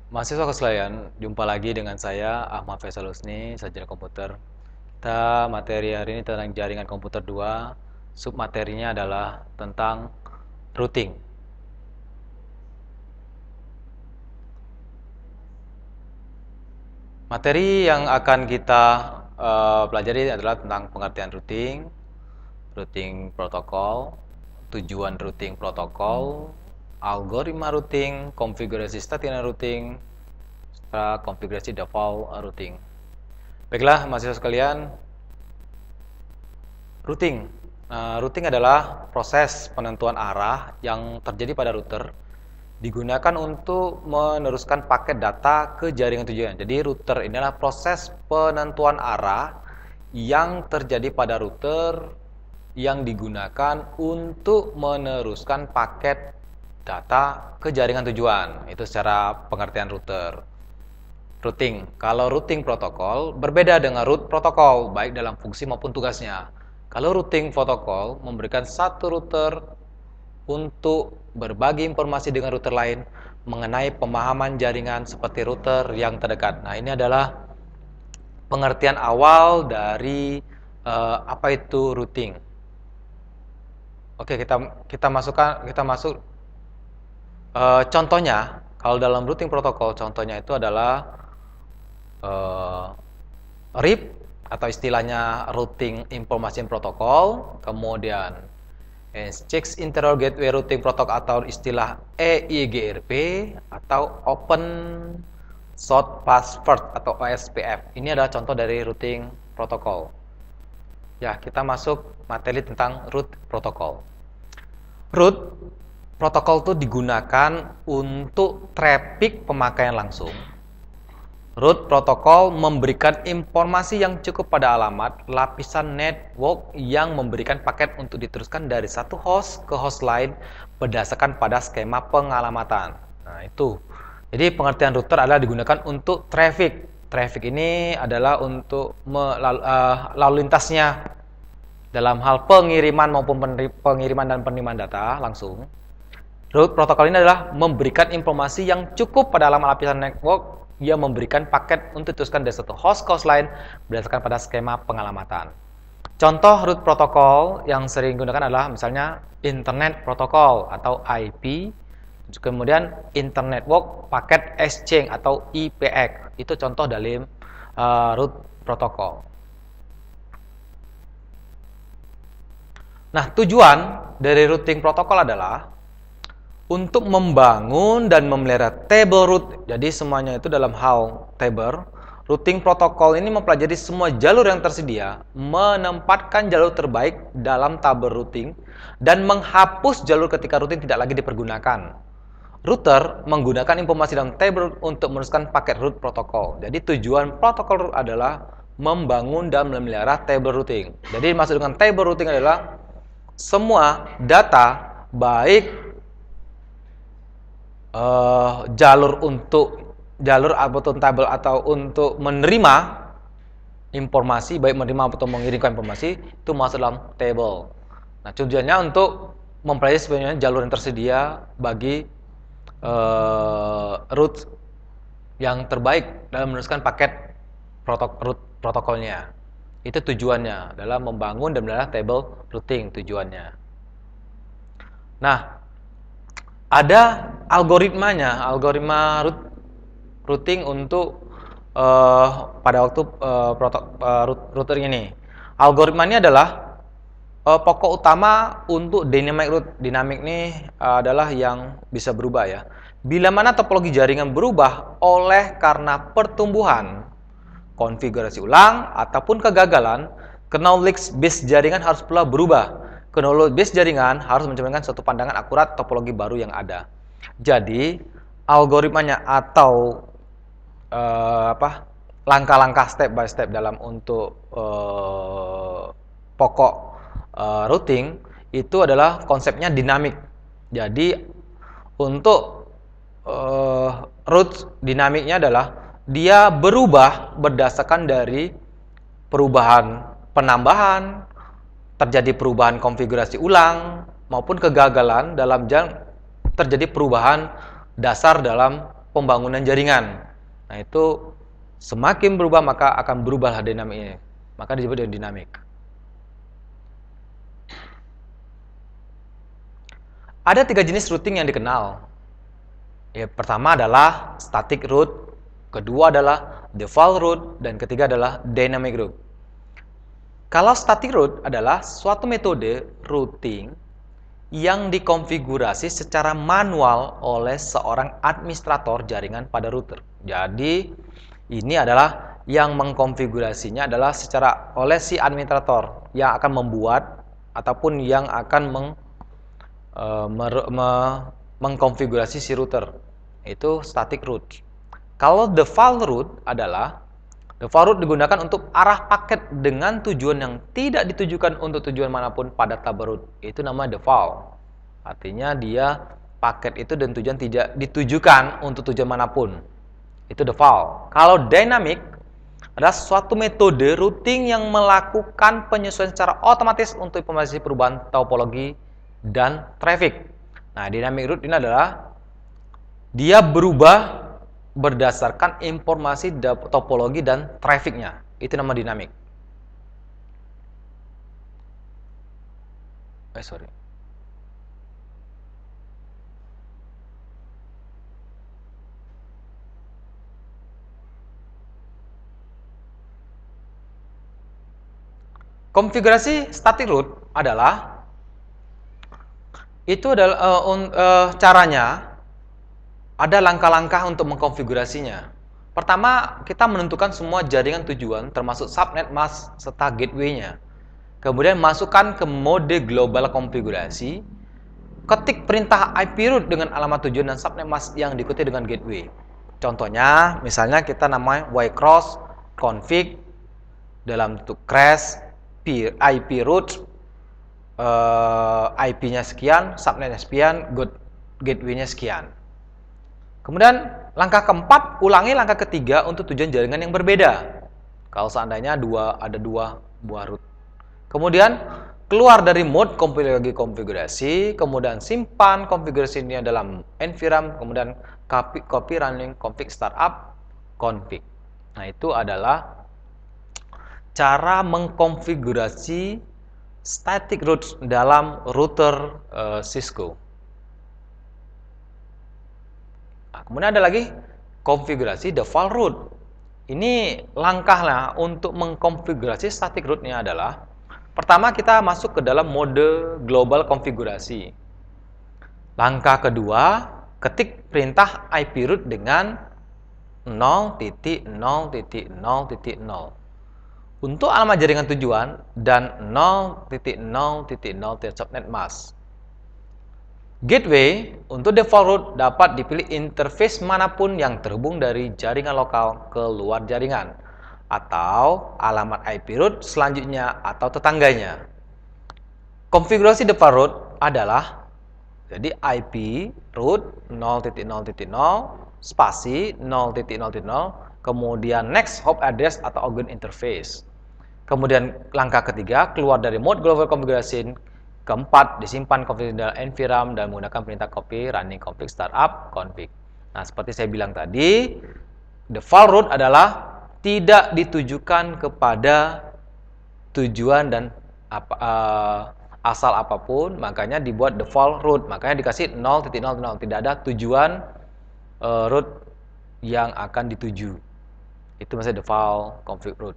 Mahasiswa sekalian, jumpa lagi dengan saya Ahmad Faisal Husni, sarjana komputer. Kita materi hari ini tentang jaringan komputer 2. Submaterinya adalah tentang routing. Materi yang akan kita pelajari adalah tentang pengertian routing, routing protokol, tujuan routing protokol, algoritma routing, konfigurasi statina routing, serta konfigurasi default routing. Baiklah, mahasiswa sekalian, routing. Routing adalah proses penentuan arah yang terjadi pada router, digunakan untuk meneruskan paket data ke jaringan tujuan. Jadi router ini adalah proses penentuan arah yang terjadi pada router yang digunakan untuk meneruskan paket data ke jaringan tujuan. Itu secara pengertian router. Routing. Kalau routing protokol berbeda dengan root protokol, baik dalam fungsi maupun tugasnya. Kalau routing protokol memberikan satu router untuk berbagi informasi dengan router lain mengenai pemahaman jaringan seperti router yang terdekat. Nah, ini adalah pengertian awal dari apa itu routing. Oke, kita masuk contohnya. Kalau dalam routing protokol, contohnya itu adalah RIP atau istilahnya routing information protocol, kemudian Checks Interrupt Gateway Routing Protocol atau istilah EIGRP atau Open Short Password atau OSPF. Ini adalah contoh dari routing protokol. Ya, kita masuk materi tentang root protokol. Root protokol itu digunakan untuk traffic pemakaian langsung. Root protokol memberikan informasi yang cukup pada alamat lapisan network yang memberikan paket untuk diteruskan dari satu host ke host lain berdasarkan pada skema pengalamatan. Nah, itu. Jadi pengertian router adalah digunakan untuk traffic. Traffic ini adalah untuk lalu lintasnya dalam hal pengiriman maupun pengiriman dan penerimaan data langsung. Root protokol ini adalah memberikan informasi yang cukup pada alamat lapisan network yang memberikan paket untuk diteruskan dari satu host ke host lain berdasarkan pada skema pengalamatan. Contoh root protokol yang sering digunakan adalah misalnya Internet Protocol atau IP, kemudian Internet Network Packet Exchange atau IPX. Itu contoh dari root protokol. Nah, tujuan dari routing protokol adalah untuk membangun dan memelihara table root. Jadi semuanya itu dalam hal table. Routing protokol ini mempelajari semua jalur yang tersedia, menempatkan jalur terbaik dalam tabel routing, dan menghapus jalur ketika routing tidak lagi dipergunakan. Router menggunakan informasi dalam table untuk meneruskan paket root protokol. Jadi tujuan protokol root adalah membangun dan memelihara table routing. Jadi maksud dengan table routing adalah semua data baik jalur atau tabel atau untuk menerima informasi, baik menerima atau mengirimkan informasi, itu masuk dalam table. Nah, tujuannya untuk mempelajari sebenarnya jalur yang tersedia bagi root yang terbaik dalam meneruskan paket root protokolnya. Itu tujuannya adalah membangun dan memelihara table routing tujuannya. Nah, ada algoritmanya, algoritma routing untuk pada waktu router ini. Algoritma ini adalah pokok utama untuk dynamic route. Dynamic ini adalah yang bisa berubah ya. Bila mana topologi jaringan berubah oleh karena pertumbuhan, konfigurasi ulang ataupun kegagalan, knowledge base jaringan harus pula berubah. Knowledge base jaringan harus mencerminkan suatu pandangan akurat topologi baru yang ada. Jadi algoritmanya atau langkah-langkah step by step dalam untuk pokok routing itu adalah konsepnya dinamik. Jadi untuk route dinamiknya adalah dia berubah berdasarkan dari perubahan penambahan, terjadi perubahan konfigurasi ulang maupun kegagalan dalam terjadi perubahan dasar dalam pembangunan jaringan. Nah, itu semakin berubah maka akan berubahlah dinamiknya. Maka disebut dengan dinamik. Ada 3 jenis routing yang dikenal. Pertama adalah static route, kedua adalah default route, dan ketiga adalah dynamic route. Kalau static route adalah suatu metode routing yang dikonfigurasi secara manual oleh seorang administrator jaringan pada router. Jadi, ini adalah yang mengkonfigurasinya adalah secara oleh si administrator yang akan membuat ataupun yang akan mengkonfigurasi si router. Itu static route. Kalau default route adalah default route digunakan untuk arah paket dengan tujuan yang tidak ditujukan untuk tujuan manapun pada tabel route. Itu namanya default. Artinya dia paket itu dan tujuan tidak ditujukan untuk tujuan manapun. Itu default. Kalau dynamic adalah suatu metode routing yang melakukan penyesuaian secara otomatis untuk informasi perubahan topologi dan traffic. Nah, dynamic route ini adalah dia berubah berdasarkan informasi topologi dan trafficnya. Itu nama dinamik. Konfigurasi static route adalah caranya ada langkah-langkah untuk mengkonfigurasinya. Pertama, kita menentukan semua jaringan tujuan termasuk subnet mask serta gateway-nya. Kemudian masukkan ke mode global konfigurasi. Ketik perintah IP route dengan alamat tujuan dan subnet mask yang diikuti dengan gateway. Contohnya, misalnya kita namanya ycross config dalam bentuk crash IP route, IP-nya sekian, subnetnya sekian, gateway-nya sekian. Kemudian langkah keempat, ulangi langkah ketiga untuk tujuan jaringan yang berbeda. Kalau seandainya ada dua buah route. Kemudian keluar dari mode konfigurasi, kemudian simpan konfigurasi ini dalam environment, kemudian copy running config startup config. Nah, itu adalah cara mengkonfigurasi static route dalam router Cisco. Nah, kemudian ada lagi konfigurasi default route. Ini langkahnya untuk mengkonfigurasi static route-nya adalah pertama kita masuk ke dalam mode global konfigurasi. Langkah kedua, ketik perintah IP route dengan 0.0.0.0 untuk alamat jaringan tujuan dan 0.0.0 subnet mask. Gateway untuk default route dapat dipilih interface manapun yang terhubung dari jaringan lokal ke luar jaringan atau alamat IP route selanjutnya atau tetangganya. Konfigurasi default route adalah jadi IP route 0.0.0 spasi 0.0.0 kemudian next hop address atau outgoing interface. Kemudian langkah ketiga, keluar dari mode global configuration. Keempat, disimpan config dalam environment dan menggunakan perintah copy running config startup config. Nah, seperti saya bilang tadi, default route adalah tidak ditujukan kepada tujuan dan asal apapun, makanya dibuat default route, makanya dikasih 0.0.0, tidak ada tujuan route yang akan dituju. Itu maksudnya default config route.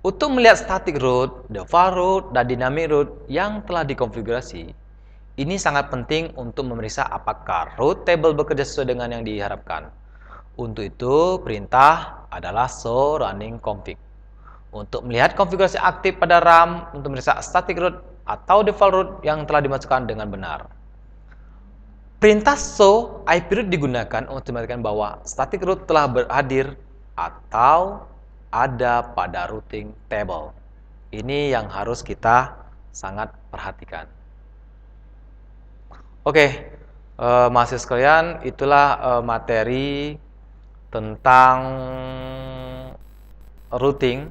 Untuk melihat static route, default route, dan dynamic route yang telah dikonfigurasi, ini sangat penting untuk memeriksa apakah route table bekerja sesuai dengan yang diharapkan. Untuk itu, perintah adalah show running config. Untuk melihat konfigurasi aktif pada RAM, untuk memeriksa static route atau default route yang telah dimasukkan dengan benar. Perintah show IP route digunakan untuk memastikan bahwa static route telah berhadir atau ada pada routing table. Ini yang harus kita sangat perhatikan. Oke, mahasiswa sekalian, itulah materi tentang routing.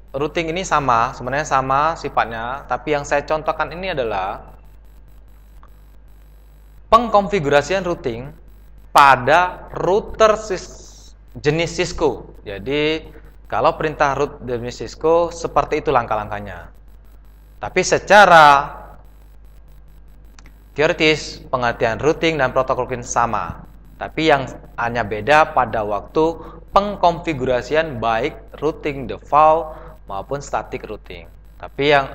Routing ini sebenarnya sama sifatnya, tapi yang saya contohkan ini adalah pengkonfigurasian routing pada router jenis Cisco. Jadi kalau perintah root jenis Cisco seperti itu langkah-langkahnya. Tapi secara teoritis pengertian routing dan protokol routing sama. Tapi yang hanya beda pada waktu pengkonfigurasian baik routing default maupun static routing. Tapi yang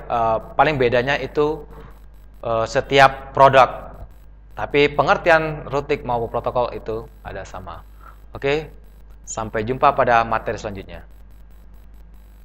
paling bedanya itu setiap produk. Tapi pengertian routing maupun protokol itu ada sama. Oke, sampai jumpa pada materi selanjutnya.